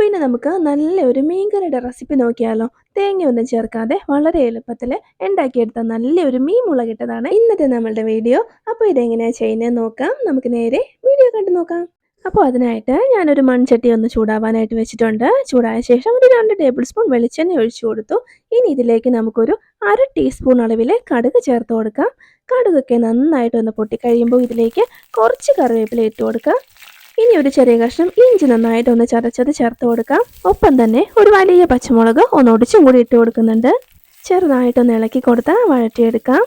അപ്പോൾ ഇനി നമുക്ക് നല്ലൊരു മീൻകറിയുടെ റെസിപ്പി നോക്കിയാലോ. തേങ്ങയൊന്നും ചേർക്കാതെ വളരെ എളുപ്പത്തിൽ ഉണ്ടാക്കിയെടുത്ത നല്ലൊരു മീൻ മുളകിട്ടതാണ് ഇന്നത്തെ നമ്മളുടെ വീഡിയോ. അപ്പോൾ ഇതെങ്ങനെയാണ് ചെയ്യുന്നത് നോക്കാം. നമുക്ക് നേരെ വീഡിയോ കണ്ടു നോക്കാം. അപ്പോൾ അതിനായിട്ട് ഞാനൊരു മൺചട്ടി ഒന്ന് ചൂടാവാനായിട്ട് വെച്ചിട്ടുണ്ട്. ചൂടായ ശേഷം ഒരു 2 ടേബിൾ സ്പൂൺ വെളിച്ചെണ്ണ ഒഴിച്ചു കൊടുത്തു. ഇനി ഇതിലേക്ക് നമുക്കൊരു 1/2 ടീസ്പൂൺ അളവിൽ കടുക് ചേർത്ത് കൊടുക്കാം. കടുകൊക്കെ നന്നായിട്ടൊന്ന് പൊട്ടിക്കഴിയുമ്പോൾ ഇതിലേക്ക് കുറച്ച് കറിവേപ്പില ഇട്ട് കൊടുക്കാം. ഇനി ഒരു ചെറിയ കഷ്ണം ഇഞ്ചി നന്നായിട്ടൊന്ന് ചതച്ചത് ചേർത്ത് കൊടുക്കാം. ഒപ്പം തന്നെ ഒരു വലിയ പച്ചമുളക് ഒന്ന് ഒടിച്ചും കൂടി ഇട്ട് കൊടുക്കുന്നുണ്ട്. ചെറുതായിട്ടൊന്ന് ഇളക്കി കൊടുത്താൽ വഴറ്റിയെടുക്കാം.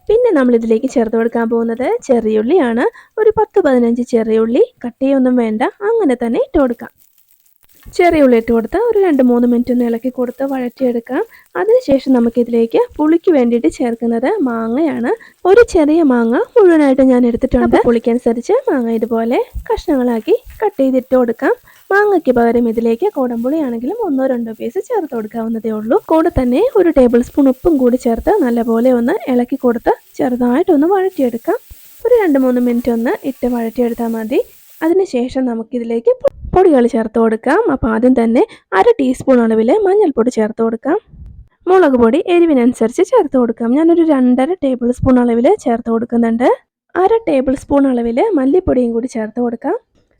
പിന്നെ നമ്മൾ ഇതിലേക്ക് ചേർത്ത് കൊടുക്കാൻ പോകുന്നത് ചെറിയുള്ളിയാണ്. ഒരു 10-15 ചെറിയുള്ളി, കട്ടിയൊന്നും വേണ്ട, അങ്ങനെ തന്നെ ഇട്ട് കൊടുക്കാം. ചെറിയ ഉള്ളി ഇട്ട് കൊടുത്ത് ഒരു 2-3 മിനിറ്റ് ഒന്ന് ഇളക്കി കൊടുത്ത് വഴറ്റിയെടുക്കാം. അതിനുശേഷം നമുക്കിതിലേക്ക് പുളിക്ക് വേണ്ടിയിട്ട് ചേർക്കുന്നത് മാങ്ങയാണ്. ഒരു ചെറിയ മാങ്ങ മുഴുവനായിട്ട് ഞാൻ എടുത്തിട്ടുണ്ട്. പുളിക്കനുസരിച്ച് മാങ്ങ ഇതുപോലെ കഷ്ണങ്ങളാക്കി കട്ട് ചെയ്തിട്ട് കൊടുക്കാം. മാങ്ങയ്ക്ക് പകരം ഇതിലേക്ക് കുടംപുളിയാണെങ്കിലും 1-2 പീസ് ചേർത്ത് കൊടുക്കാവുന്നതേ ഉള്ളൂ. കൂടെ തന്നെ ഒരു ടേബിൾ സ്പൂൺ ഉപ്പും കൂടി ചേർത്ത് നല്ലപോലെ ഒന്ന് ഇളക്കി കൊടുത്ത് ചെറുതായിട്ടൊന്ന് വഴറ്റിയെടുക്കാം. ഒരു 2-3 മിനിറ്റ് ഒന്ന് ഇട്ട് വഴറ്റിയെടുത്താൽ മതി. അതിനുശേഷം നമുക്കിതിലേക്ക് പൊടികൾ ചേർത്ത് കൊടുക്കാം. അപ്പോൾ ആദ്യം തന്നെ 1/2 ടീസ്പൂൺ അളവിൽ മഞ്ഞൾപ്പൊടി ചേർത്ത് കൊടുക്കാം. മുളക് പൊടി എരിവിനനുസരിച്ച് ചേർത്ത് കൊടുക്കാം. ഞാനൊരു 2.5 ടേബിൾ സ്പൂൺ അളവിൽ ചേർത്ത് കൊടുക്കുന്നുണ്ട്. 1/2 ടേബിൾ സ്പൂൺ അളവിൽ മല്ലിപ്പൊടിയും കൂടി ചേർത്ത് കൊടുക്കാം.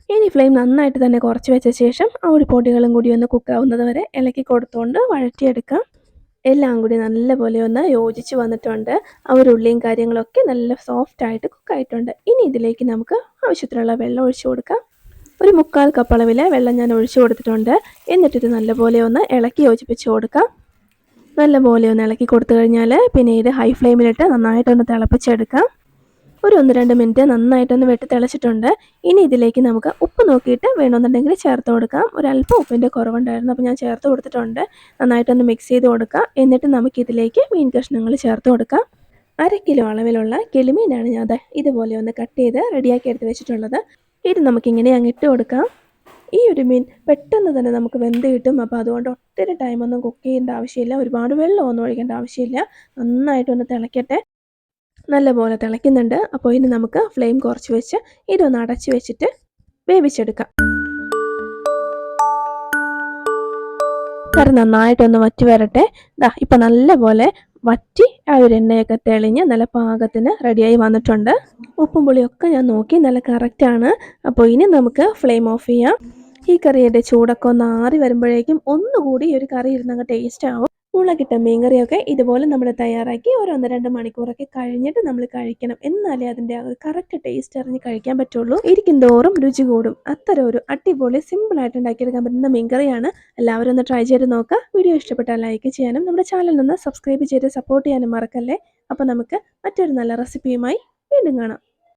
ഇനി ഫ്ലെയിം നന്നായിട്ട് തന്നെ കുറച്ച് വെച്ച ശേഷം ആ ഒരു പൊടികളും കൂടി ഒന്ന് കുക്കാവുന്നത് വരെ ഇളക്കി കൊടുത്തുകൊണ്ട് വഴറ്റിയെടുക്കാം. എല്ലാം കൂടി നല്ലപോലെ ഒന്ന് യോജിച്ച് വന്നിട്ടുണ്ട്. ആ ഒരു ഉള്ളിയും കാര്യങ്ങളൊക്കെ നല്ല സോഫ്റ്റായിട്ട് കുക്കായിട്ടുണ്ട്. ഇനി ഇതിലേക്ക് നമുക്ക് ആവശ്യത്തിനുള്ള വെള്ളം ഒഴിച്ചു കൊടുക്കാം. ഒരു 1/4 കപ്പ് അളവിൽ വെള്ളം ഞാൻ ഒഴിച്ചു കൊടുത്തിട്ടുണ്ട്. എന്നിട്ടിത് നല്ലപോലെ ഒന്ന് ഇളക്കി യോജിപ്പിച്ച് കൊടുക്കാം. നല്ലപോലെ ഒന്ന് ഇളക്കി കൊടുത്തു കഴിഞ്ഞാൽ പിന്നെ ഇത് ഹൈ ഫ്ലെയിമിലിട്ട് നന്നായിട്ടൊന്ന് തിളപ്പിച്ചെടുക്കാം. ഒരു 1-2 മിനിറ്റ് നന്നായിട്ടൊന്ന് വെട്ടി തിളച്ചിട്ടുണ്ട്. ഇനി ഇതിലേക്ക് നമുക്ക് ഉപ്പ് നോക്കിയിട്ട് വേണമെന്നുണ്ടെങ്കിൽ ചേർത്ത് കൊടുക്കാം. ഒരല്പം ഉപ്പിൻ്റെ കുറവുണ്ടായിരുന്നു, അപ്പോൾ ഞാൻ ചേർത്ത് കൊടുത്തിട്ടുണ്ട്. നന്നായിട്ടൊന്ന് മിക്സ് ചെയ്ത് കൊടുക്കാം. എന്നിട്ട് നമുക്കിതിലേക്ക് മീൻ കഷ്ണങ്ങൾ ചേർത്ത് കൊടുക്കാം. 1/2 കിലോ അളവിലുള്ള കിളിമീനാണ് ഞാൻ ഇതുപോലെ ഒന്ന് കട്ട് ചെയ്ത് റെഡിയാക്കി എടുത്ത് വെച്ചിട്ടുള്ളത്. ഇത് നമുക്കിങ്ങനെ അങ്ങിട്ട് കൊടുക്കാം. ഈ ഒരു മീൻ പെട്ടെന്ന് തന്നെ നമുക്ക് വെന്ത് കിട്ടും. അപ്പോൾ അതുകൊണ്ട് ഒത്തിരി ടൈമൊന്നും കുക്ക് ചെയ്യേണ്ട ആവശ്യമില്ല, ഒരുപാട് വെള്ളമൊന്നും ഒഴിക്കേണ്ട ആവശ്യമില്ല. നന്നായിട്ടൊന്ന് തിളയ്ക്കട്ടെ. നല്ലപോലെ തിളയ്ക്കുന്നുണ്ട്. അപ്പോൾ ഇനി നമുക്ക് ഫ്ലെയിം കുറച്ച് വെച്ച് ഇതൊന്ന് അടച്ച് വെച്ചിട്ട് വേവിച്ചെടുക്കാം. കറി നന്നായിട്ടൊന്ന് വറ്റി വരട്ടെ. ഇപ്പം നല്ലപോലെ വറ്റി ആ ഒരു എണ്ണയൊക്കെ തെളിഞ്ഞ് നല്ല പാകത്തിന് റെഡിയായി വന്നിട്ടുണ്ട്. ഉപ്പും പുളിയൊക്കെ ഞാൻ നോക്കി നല്ല കറക്റ്റാണ്. അപ്പോൾ ഇനി നമുക്ക് ഫ്ലെയിം ഓഫ് ചെയ്യാം. ഈ കറിയുടെ ചൂടൊക്കെ ഒന്ന് ആറി വരുമ്പോഴേക്കും ഒന്നുകൂടി ഈ ഒരു കറി ഇരുന്നങ്ങ് ടേസ്റ്റ് ആവും. മുളകിട്ട മീൻകറിയൊക്കെ ഇതുപോലെ നമ്മൾ തയ്യാറാക്കി ഒരു 1-2 മണിക്കൂറൊക്കെ കഴിഞ്ഞിട്ട് നമ്മൾ കഴിക്കണം. എന്നാലേ അതിൻ്റെ ആ ഒരു കറക്റ്റ് ടേസ്റ്റ് അറിഞ്ഞ് കഴിക്കാൻ പറ്റുള്ളൂ. ഇരിക്കും തോറും രുചി കൂടും. അത്തരം ഒരു അടിപൊളി സിമ്പിളായിട്ട് ഉണ്ടാക്കിയെടുക്കാൻ പറ്റുന്ന മീൻകറിയാണ്. എല്ലാവരും ഒന്ന് ട്രൈ ചെയ്ത് നോക്കുക. വീഡിയോ ഇഷ്ടപ്പെട്ടാൽ ലൈക്ക് ചെയ്യാനും നമ്മുടെ ചാനൽ ഒന്ന് സബ്സ്ക്രൈബ് ചെയ്ത് സപ്പോർട്ട് ചെയ്യാനും മറക്കല്ലേ. അപ്പോൾ നമുക്ക് മറ്റൊരു നല്ല റെസിപ്പിയുമായി വീണ്ടും കാണാം.